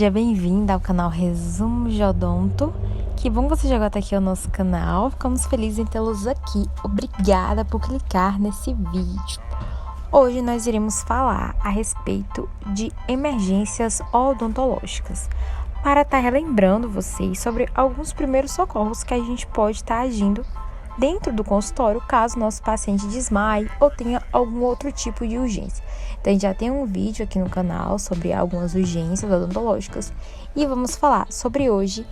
seja bem-vinda ao canal Resumo de Odonto. Que bom você chegou até aqui ao nosso canal, ficamos felizes em tê-los aqui. Obrigada por clicar nesse vídeo. Hoje nós iremos falar a respeito de emergências odontológicas, para estar relembrando vocês sobre alguns primeiros socorros que a gente pode estar agindo dentro do consultório, caso nosso paciente desmaie ou tenha algum outro tipo de urgência. Então, a gente já tem um vídeo aqui no canal sobre algumas urgências odontológicas e vamos falar sobre hoje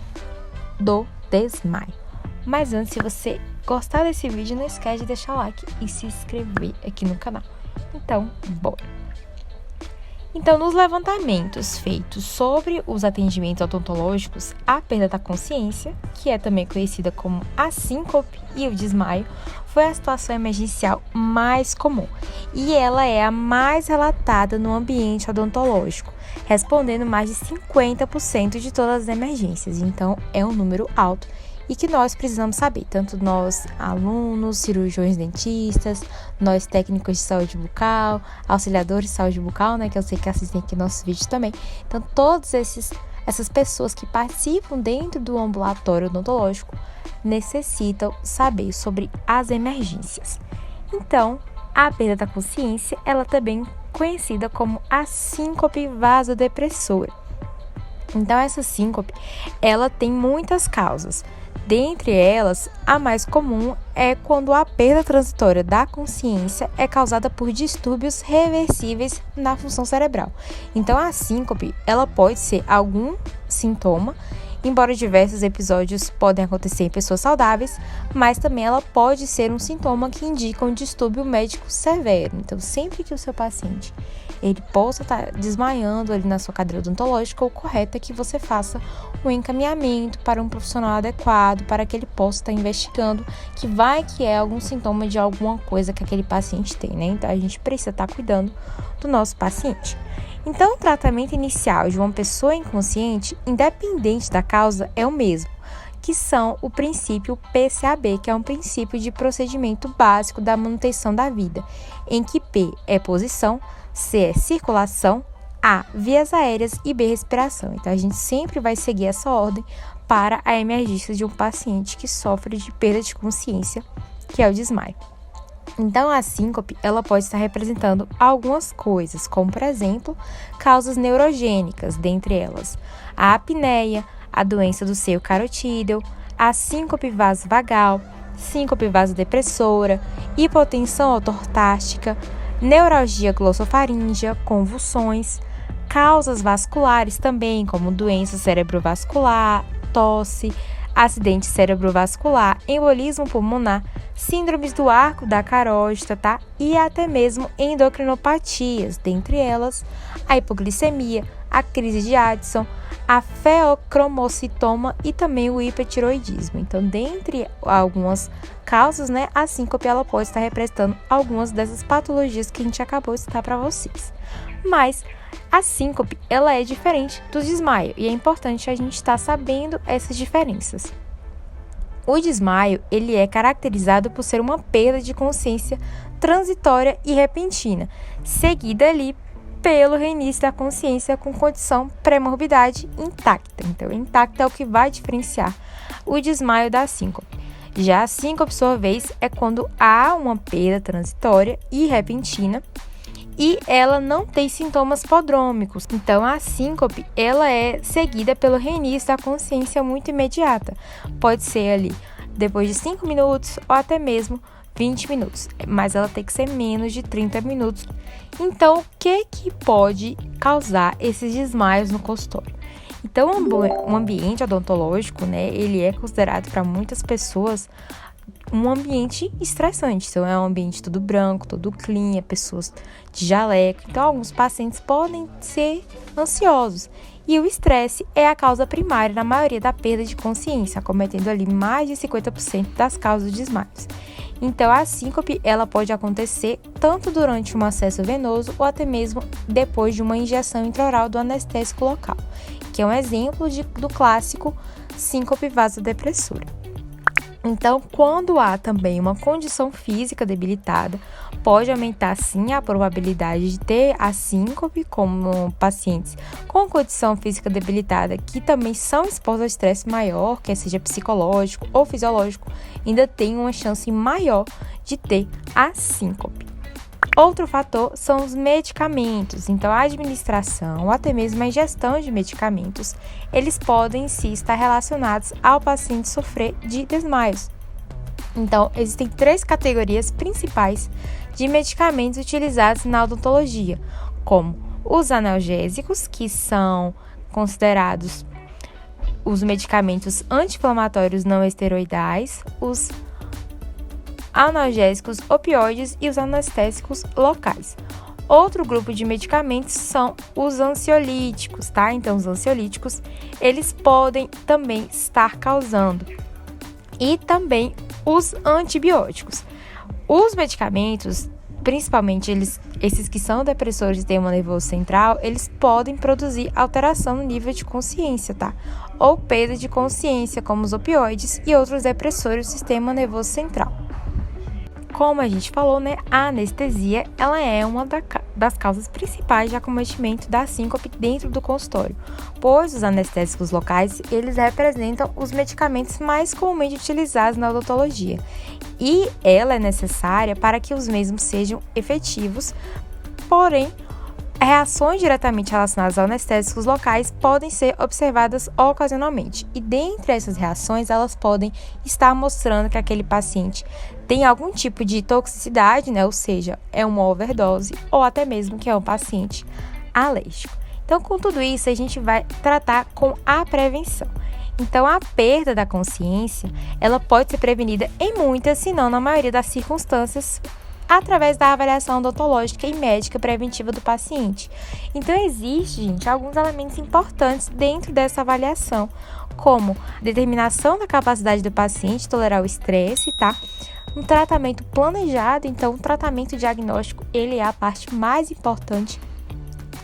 do desmaio. Mas antes, se você gostar desse vídeo, não esquece de deixar o like e se inscrever aqui no canal. Então, bora! Então, nos levantamentos feitos sobre os atendimentos odontológicos, a perda da consciência, que é também conhecida como a síncope e o desmaio, foi a situação emergencial mais comum e ela é a mais relatada no ambiente odontológico, respondendo mais de 50% de todas as emergências. Então, é um número alto e que nós precisamos saber, tanto nós alunos, cirurgiões dentistas, nós técnicos de saúde bucal, auxiliadores de saúde bucal, né, que eu sei que assistem aqui nossos vídeos também. Então, todas essas pessoas que participam dentro do ambulatório odontológico necessitam saber sobre as emergências. Então, a perda da consciência, ela também é conhecida como a síncope vasodepressora. Então, essa síncope, ela tem muitas causas. Dentre elas, a mais comum é quando a perda transitória da consciência é causada por distúrbios reversíveis na função cerebral. Então, a síncope, ela pode ser algum sintoma, embora diversos episódios podem acontecer em pessoas saudáveis, mas também ela pode ser um sintoma que indica um distúrbio médico severo. Então, sempre que o seu paciente ele possa estar desmaiando ali na sua cadeira odontológica, o correto é que você faça um encaminhamento para um profissional adequado, para que ele possa estar investigando que é algum sintoma de alguma coisa que aquele paciente tem, né? Então, a gente precisa estar cuidando do nosso paciente. Então, o tratamento inicial de uma pessoa inconsciente, independente da causa, é o mesmo, que são o princípio PCAB, que é um princípio de procedimento básico da manutenção da vida, em que P é posição, C é circulação, A, vias aéreas e B, respiração. Então, a gente sempre vai seguir essa ordem para a emergência de um paciente que sofre de perda de consciência, que é o desmaio. Então, a síncope, ela pode estar representando algumas coisas, como, por exemplo, causas neurogênicas, dentre elas a apneia, a doença do seio carotídeo, a síncope vasovagal, síncope vasodepressora, hipotensão ortostástica, neuralgia glossofaríngea, convulsões, causas vasculares também, como doença cerebrovascular, tosse, acidente cerebrovascular, embolismo pulmonar, síndromes do arco da carótida, tá? E até mesmo endocrinopatias, dentre elas a hipoglicemia, a crise de Addison, a feocromocitoma e também o hipertiroidismo. Então, dentre algumas causas, né, a síncope ela pode estar representando algumas dessas patologias que a gente acabou de citar para vocês. Mas a síncope, ela é diferente do desmaio e é importante a gente estar sabendo essas diferenças. O desmaio, ele é caracterizado por ser uma perda de consciência transitória e repentina, seguida ali pelo reinício da consciência com condição pré-morbidade intacta. Então, intacta é o que vai diferenciar o desmaio da síncope. Já a síncope, por sua vez, é quando há uma perda transitória e repentina e ela não tem sintomas prodrômicos. Então, a síncope, ela é seguida pelo reinício da consciência muito imediata. Pode ser ali depois de 5 minutos ou até mesmo 20 minutos, mas ela tem que ser menos de 30 minutos. Então, o que pode causar esses desmaios no consultório? Então, um ambiente odontológico, né, ele é considerado para muitas pessoas um ambiente estressante. Então, é um ambiente todo branco, todo clean, pessoas de jaleco. Então, alguns pacientes podem ser ansiosos. E o estresse é a causa primária na maioria da perda de consciência, acometendo ali mais de 50% das causas de desmaios. Então, a síncope, ela pode acontecer tanto durante um acesso venoso ou até mesmo depois de uma injeção intraoral do anestésico local, que é um exemplo do clássico síncope vasodepressora. Então, quando há também uma condição física debilitada, pode aumentar sim a probabilidade de ter a síncope, como pacientes com condição física debilitada que também são expostos a estresse maior, quer seja psicológico ou fisiológico, ainda tem uma chance maior de ter a síncope. Outro fator são os medicamentos. Então, a administração ou até mesmo a ingestão de medicamentos, eles podem sim estar relacionados ao paciente sofrer de desmaios. Então, existem 3 categorias principais de medicamentos utilizados na odontologia, como os analgésicos, que são considerados os medicamentos anti-inflamatórios não esteroidais, os analgésicos opioides e os anestésicos locais. Outro grupo de medicamentos são os ansiolíticos, tá? Então, os ansiolíticos, eles podem também estar causando. E também os antibióticos. Os medicamentos, principalmente esses que são depressores do sistema nervoso central, eles podem produzir alteração no nível de consciência, tá? Ou perda de consciência, como os opioides e outros depressores do sistema nervoso central. Como a gente falou, né, a anestesia ela é uma das causas principais de acometimento da síncope dentro do consultório, pois os anestésicos locais eles representam os medicamentos mais comumente utilizados na odontologia e ela é necessária para que os mesmos sejam efetivos, porém reações diretamente relacionadas aos anestésicos locais podem ser observadas ocasionalmente e dentre essas reações elas podem estar mostrando que aquele paciente tem algum tipo de toxicidade, né? Ou seja, é uma overdose ou até mesmo que é um paciente alérgico. Então, com tudo isso, a gente vai tratar com a prevenção. Então, a perda da consciência, ela pode ser prevenida em muitas, se não na maioria das circunstâncias, através da avaliação odontológica e médica preventiva do paciente. Então, existe, gente, alguns elementos importantes dentro dessa avaliação, como determinação da capacidade do paciente tolerar o estresse, tá? Um tratamento planejado, então, o tratamento diagnóstico, ele é a parte mais importante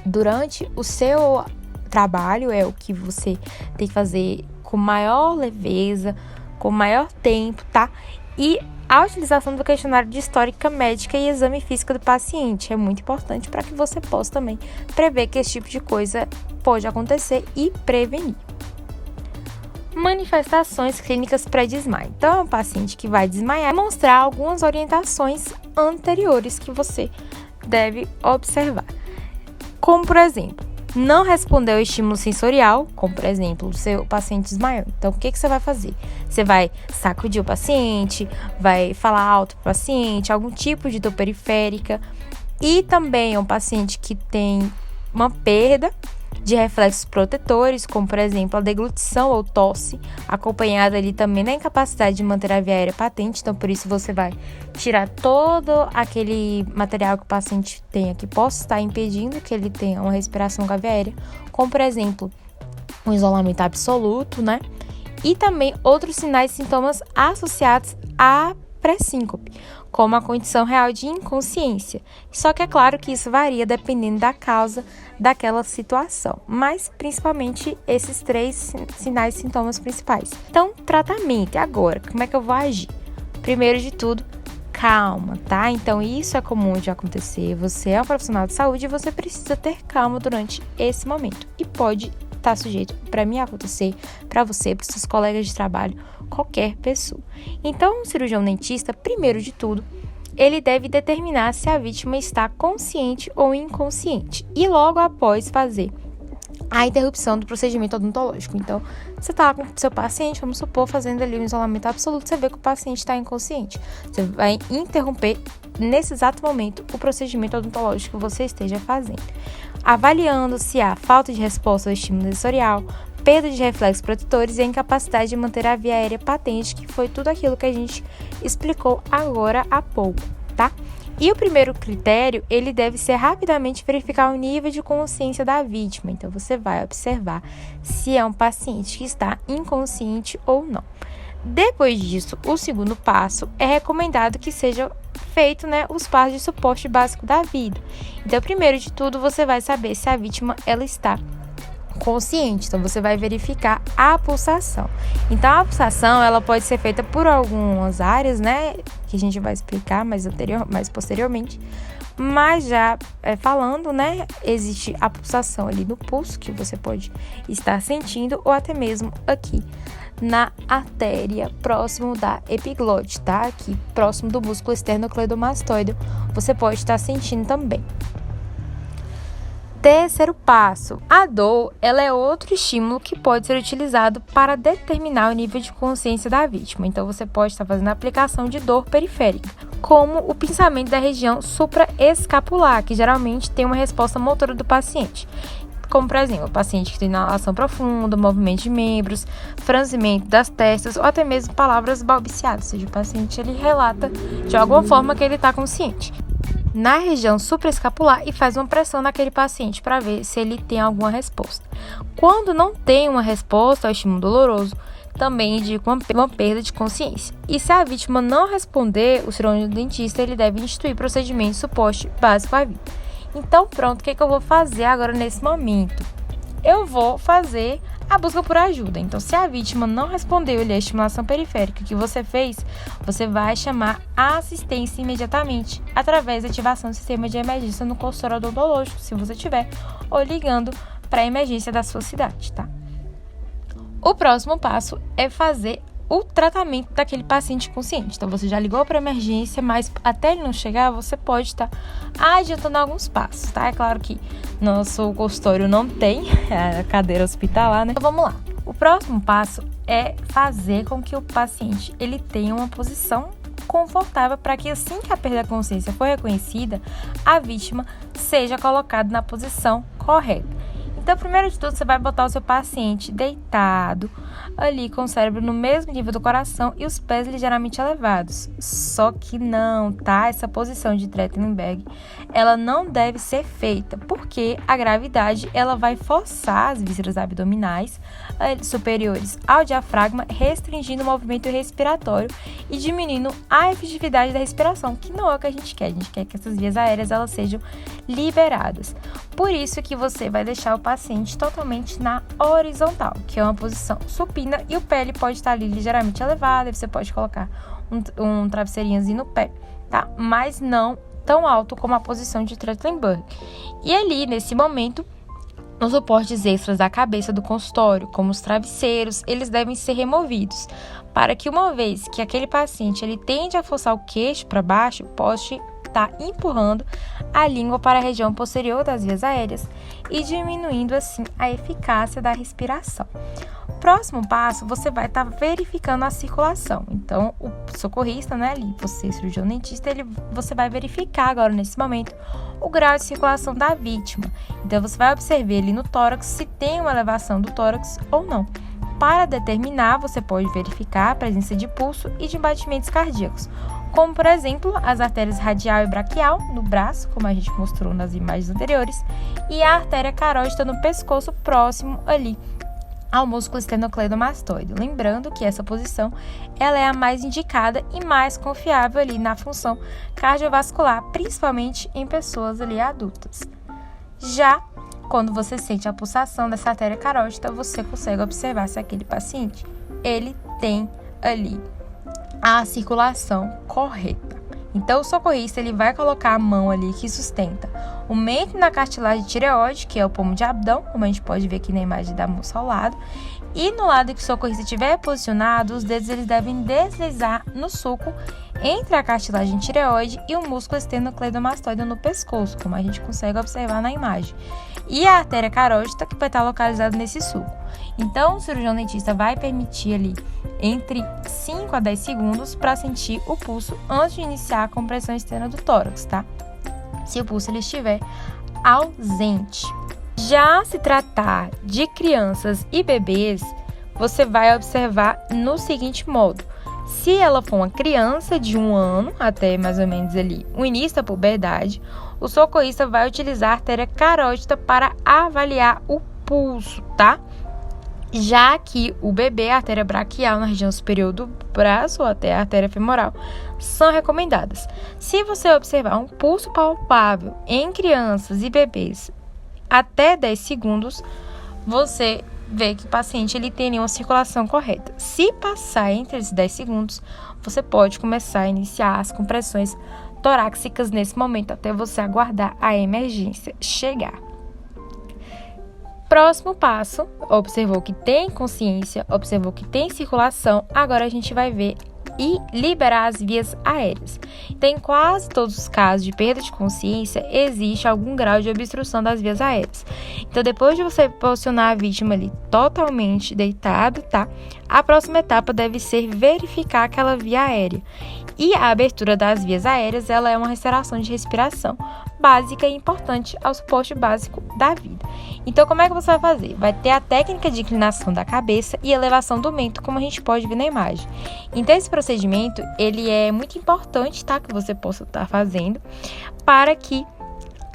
durante o seu trabalho, é o que você tem que fazer com maior leveza, com maior tempo, tá? E a utilização do questionário de histórica médica e exame físico do paciente é muito importante para que você possa também prever que esse tipo de coisa pode acontecer e prevenir. Manifestações clínicas pré-desmaio. Então, é um paciente que vai desmaiar e mostrar algumas orientações anteriores que você deve observar. Como, por exemplo, não responder ao estímulo sensorial, como, por exemplo, o seu paciente desmaiou. Então, o que você vai fazer? Você vai sacudir o paciente, vai falar alto para o paciente, algum tipo de dor periférica. E também é um paciente que tem uma perda de reflexos protetores, como, por exemplo, a deglutição ou tosse, acompanhada ali também da incapacidade de manter a via aérea patente. Então, por isso, você vai tirar todo aquele material que o paciente tenha que possa estar impedindo que ele tenha uma respiração com a via aérea, como, por exemplo, um isolamento absoluto, né? E também outros sinais e sintomas associados à pré-síncope, como a condição real de inconsciência. Só que é claro que isso varia dependendo da causa daquela situação, mas principalmente esses 3 sinais e sintomas principais. Então, tratamento. E agora, como é que eu vou agir? Primeiro de tudo, calma, tá? Então, isso é comum de acontecer. Você é um profissional de saúde e você precisa ter calma durante esse momento. E pode estar sujeito para mim acontecer, para você, para seus colegas de trabalho, qualquer pessoa. Então, o cirurgião dentista, primeiro de tudo, ele deve determinar se a vítima está consciente ou inconsciente e logo após fazer a interrupção do procedimento odontológico. Então, você está com o seu paciente, vamos supor, fazendo ali um isolamento absoluto, você vê que o paciente está inconsciente. Você vai interromper, nesse exato momento, o procedimento odontológico que você esteja fazendo, avaliando se há falta de resposta ao estímulo sensorial, perda de reflexos protetores e a incapacidade de manter a via aérea patente, que foi tudo aquilo que a gente explicou agora há pouco, tá? E o primeiro critério, ele deve ser rapidamente verificar o nível de consciência da vítima. Então, você vai observar se é um paciente que está inconsciente ou não. Depois disso, o segundo passo é recomendado que seja feito, né, os passos de suporte básico da vida. Então, primeiro de tudo, você vai saber se a vítima ela está consciente. Então, você vai verificar a pulsação. Então, a pulsação, ela pode ser feita por algumas áreas, né? Que a gente vai explicar mais posteriormente. Mas já falando, né? Existe a pulsação ali no pulso, que você pode estar sentindo, ou até mesmo aqui na artéria, próximo da epiglote, tá? Aqui, próximo do músculo esternocleidomastoide, você pode estar sentindo também. Terceiro passo, a dor, ela é outro estímulo que pode ser utilizado para determinar o nível de consciência da vítima. Então, você pode estar fazendo a aplicação de dor periférica, como o pinçamento da região supraescapular, que geralmente tem uma resposta motora do paciente. Como, por exemplo, o paciente que tem inalação profunda, movimento de membros, franzimento das testas ou até mesmo palavras balbuciadas, ou seja, o paciente ele relata de alguma forma que ele está consciente na região supraescapular e faz uma pressão naquele paciente para ver se ele tem alguma resposta. Quando não tem uma resposta ao estímulo doloroso, também indica uma perda de consciência. E se a vítima não responder, o cirurgião dentista ele deve instituir procedimento de suporte básico à vida. Então, pronto, o que eu vou fazer agora nesse momento? Eu vou fazer a busca por ajuda. Então, se a vítima não respondeu a estimulação periférica que você fez, você vai chamar a assistência imediatamente, através da ativação do sistema de emergência no consultório odontológico, se você tiver, ou ligando para a emergência da sua cidade, tá? O próximo passo é fazer o tratamento daquele paciente consciente. Então, você já ligou para a emergência, mas até ele não chegar, você pode estar adiantando alguns passos, tá? É claro que nosso consultório não tem a cadeira hospitalar, né? Então, vamos lá. O próximo passo é fazer com que o paciente ele tenha uma posição confortável para que assim que a perda da consciência for reconhecida, a vítima seja colocada na posição correta. Então, primeiro de tudo, você vai botar o seu paciente deitado, ali com o cérebro no mesmo nível do coração e os pés ligeiramente elevados. Só que não, tá? Essa posição de Trendelenburg, ela não deve ser feita, porque a gravidade, ela vai forçar as vísceras abdominais superiores ao diafragma, restringindo o movimento respiratório e diminuindo a efetividade da respiração, que não é o que a gente quer. A gente quer que essas vias aéreas, elas sejam liberadas. Por isso que você vai deixar o paciente totalmente na horizontal, que é uma posição supina, e o pé ele pode estar ali ligeiramente elevado, e você pode colocar um travesseirinhozinho no pé, tá? Mas não tão alto como a posição de Trendelenburg. E ali, nesse momento, os suportes extras da cabeça do consultório, como os travesseiros, eles devem ser removidos, para que uma vez que aquele paciente ele tende a forçar o queixo para baixo, possa estar empurrando a língua para a região posterior das vias aéreas e diminuindo assim a eficácia da respiração. Próximo passo, você vai estar verificando a circulação. Então, o socorrista, né, ali, você, cirurgião dentista, você vai verificar agora, nesse momento, o grau de circulação da vítima. Então, você vai observar ali no tórax se tem uma elevação do tórax ou não. Para determinar, você pode verificar a presença de pulso e de batimentos cardíacos, como, por exemplo, as artérias radial e braquial no braço, como a gente mostrou nas imagens anteriores, e a artéria carótida no pescoço, próximo ali ao músculo esternocleidomastoide. Lembrando que essa posição ela é a mais indicada e mais confiável ali na função cardiovascular, principalmente em pessoas ali adultas. Já quando você sente a pulsação dessa artéria carótida, você consegue observar se aquele paciente ele tem ali a circulação correta. Então, o socorrista ele vai colocar a mão ali que sustenta o mente na cartilagem tireoide, que é o pomo de Abdão, como a gente pode ver aqui na imagem da moça ao lado. E no lado que o socorrista estiver posicionado, os dedos eles devem deslizar no sulco entre a cartilagem tireoide e o músculo esternocleidomastoide no pescoço, como a gente consegue observar na imagem. E a artéria carótida que vai estar localizada nesse sulco. Então, o cirurgião dentista vai permitir ali entre 5 a 10 segundos para sentir o pulso antes de iniciar a compressão externa do tórax, tá? Se o pulso ele estiver ausente. Já se tratar de crianças e bebês, você vai observar no seguinte modo. Se ela for uma criança de 1 ano, até mais ou menos ali o início da puberdade, o socorrista vai utilizar a artéria carótida para avaliar o pulso, tá? Já que o bebê, a artéria braquial na região superior do braço ou até a artéria femoral são recomendadas. Se você observar um pulso palpável em crianças e bebês até 10 segundos, você vê que o paciente ele tem uma circulação correta. Se passar entre esses 10 segundos, você pode começar a iniciar as compressões torácicas nesse momento, até você aguardar a emergência chegar. Próximo passo, observou que tem consciência, observou que tem circulação, agora a gente vai ver e liberar as vias aéreas. Em quase todos os casos de perda de consciência, existe algum grau de obstrução das vias aéreas. Então, depois de você posicionar a vítima ali totalmente deitado, tá? A próxima etapa deve ser verificar aquela via aérea. E a abertura das vias aéreas, ela é uma restauração de respiração básica e importante ao suporte básico da vida. Então, como é que você vai fazer? Vai ter a técnica de inclinação da cabeça e elevação do mento, como a gente pode ver na imagem. Então, esse procedimento, ele é muito importante, tá? Que você possa estar fazendo para que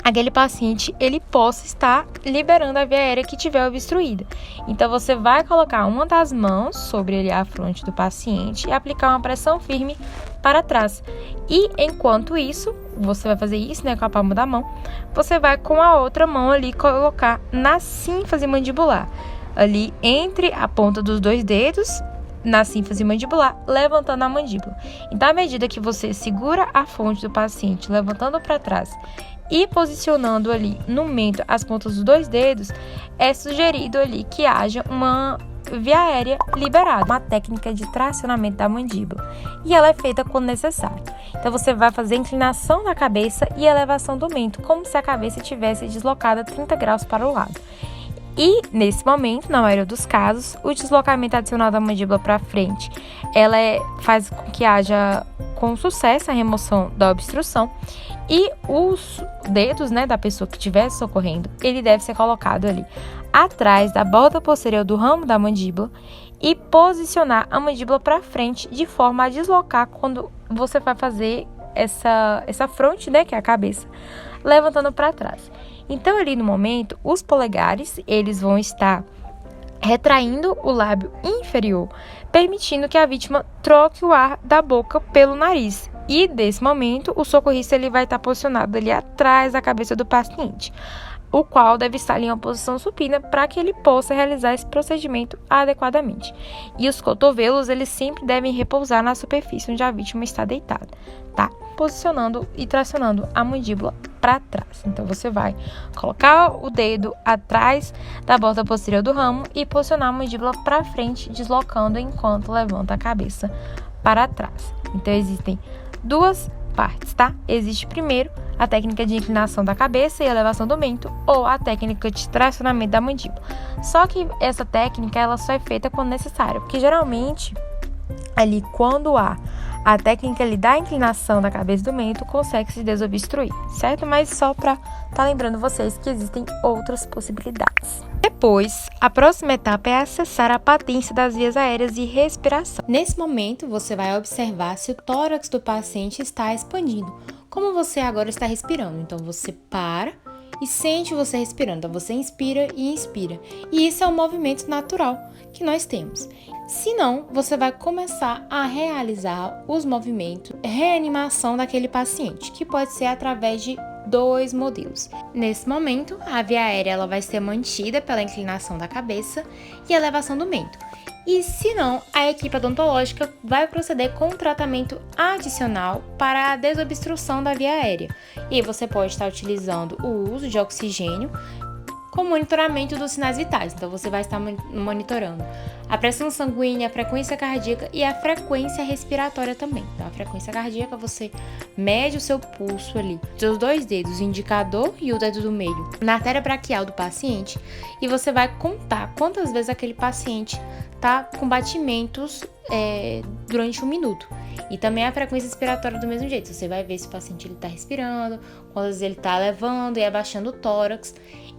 aquele paciente, ele possa estar liberando a via aérea que tiver obstruída. Então, você vai colocar uma das mãos sobre a fronte do paciente e aplicar uma pressão firme para trás. E, enquanto isso, você vai fazer isso, né, com a palma da mão, você vai com a outra mão ali colocar na sínfase mandibular, ali entre a ponta dos dois dedos, na sínfase mandibular, levantando a mandíbula. Então, à medida que você segura a fronte do paciente, levantando para trás e posicionando ali no mento as pontas dos dois dedos, é sugerido ali que haja uma via aérea liberada, uma técnica de tracionamento da mandíbula, e ela é feita quando necessário. Então, você vai fazer a inclinação da cabeça e elevação do mento, como se a cabeça tivesse deslocada 30 graus para o lado. E, nesse momento, na maioria dos casos, o deslocamento adicional da mandíbula para frente, ela faz com que haja, com sucesso, a remoção da obstrução, e os dedos, né, da pessoa que estiver socorrendo, ele deve ser colocado ali atrás da borda posterior do ramo da mandíbula e posicionar a mandíbula para frente de forma a deslocar quando você vai fazer essa fronte, né, que é a cabeça, levantando para trás. Então, ali no momento, os polegares, eles vão estar retraindo o lábio inferior, permitindo que a vítima troque o ar da boca pelo nariz. E, nesse momento, o socorrista ele vai estar posicionado ali atrás da cabeça do paciente, o qual deve estar em uma posição supina para que ele possa realizar esse procedimento adequadamente. E os cotovelos, eles sempre devem repousar na superfície onde a vítima está deitada, tá? Posicionando e tracionando a mandíbula para trás. Então, você vai colocar o dedo atrás da borda posterior do ramo e posicionar a mandíbula para frente, deslocando enquanto levanta a cabeça para trás. Então, existem duas partes, tá? Existe primeiro a técnica de inclinação da cabeça e elevação do mento, ou a técnica de tracionamento da mandíbula. Só que essa técnica, ela só é feita quando necessário, porque geralmente, ali quando há a técnica ali da inclinação da cabeça do mento, consegue se desobstruir, certo? Mas só para estar lembrando vocês que existem outras possibilidades. Depois, a próxima etapa é acessar a patência das vias aéreas e respiração. Nesse momento, você vai observar se o tórax do paciente está expandindo, como você agora está respirando. Então, você para e sente você respirando. Então, você inspira e inspira. E isso é um movimento natural que nós temos. Se não, você vai começar a realizar os movimentos de reanimação daquele paciente, que pode ser através de dois modelos. Nesse momento, a via aérea ela vai ser mantida pela inclinação da cabeça e elevação do mento. E se não, a equipe odontológica vai proceder com um tratamento adicional para a desobstrução da via aérea. E você pode estar utilizando o uso de oxigênio com monitoramento dos sinais vitais. Então, você vai estar monitorando a pressão sanguínea, a frequência cardíaca e a frequência respiratória também. Então, a frequência cardíaca, você mede o seu pulso ali, seus dois dedos, o indicador e o dedo do meio, na artéria braquial do paciente, e você vai contar quantas vezes aquele paciente está com batimentos durante 1 minuto. E também a frequência respiratória do mesmo jeito. Você vai ver se o paciente está respirando, quantas vezes ele está levando e abaixando o tórax.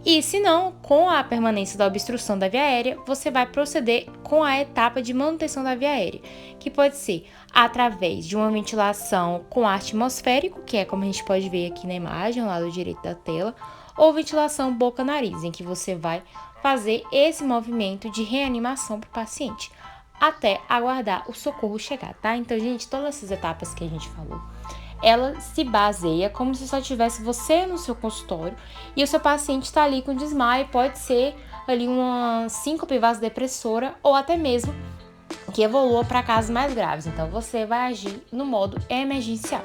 E se não, com a permanência da obstrução da via aérea, você vai proceder com a etapa de manutenção da via aérea, que pode ser através de uma ventilação com ar atmosférico, que é como a gente pode ver aqui na imagem, ao lado direito da tela, ou ventilação boca-nariz, em que você vai fazer esse movimento de reanimação para o paciente, até aguardar o socorro chegar, tá? Então, gente, todas essas etapas que a gente falou, ela se baseia como se só tivesse você no seu consultório e o seu paciente está ali com desmaio, pode ser ali uma síncope vasodepressora ou até mesmo que evolua para casos mais graves. Então, você vai agir no modo emergencial.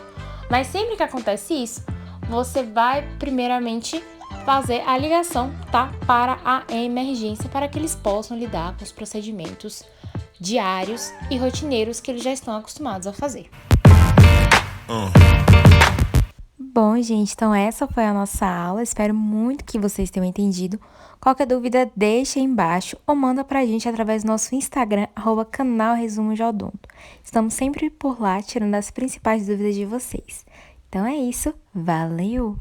Mas sempre que acontece isso, você vai primeiramente fazer a ligação, tá, para a emergência, para que eles possam lidar com os procedimentos diários e rotineiros que eles já estão acostumados a fazer. Bom, gente, então essa foi a nossa aula. Espero muito que vocês tenham entendido. Qualquer dúvida, deixa aí embaixo ou manda pra gente através do nosso Instagram, @canal Resumo de Odonto. Estamos sempre por lá tirando as principais dúvidas de vocês. Então é isso, valeu!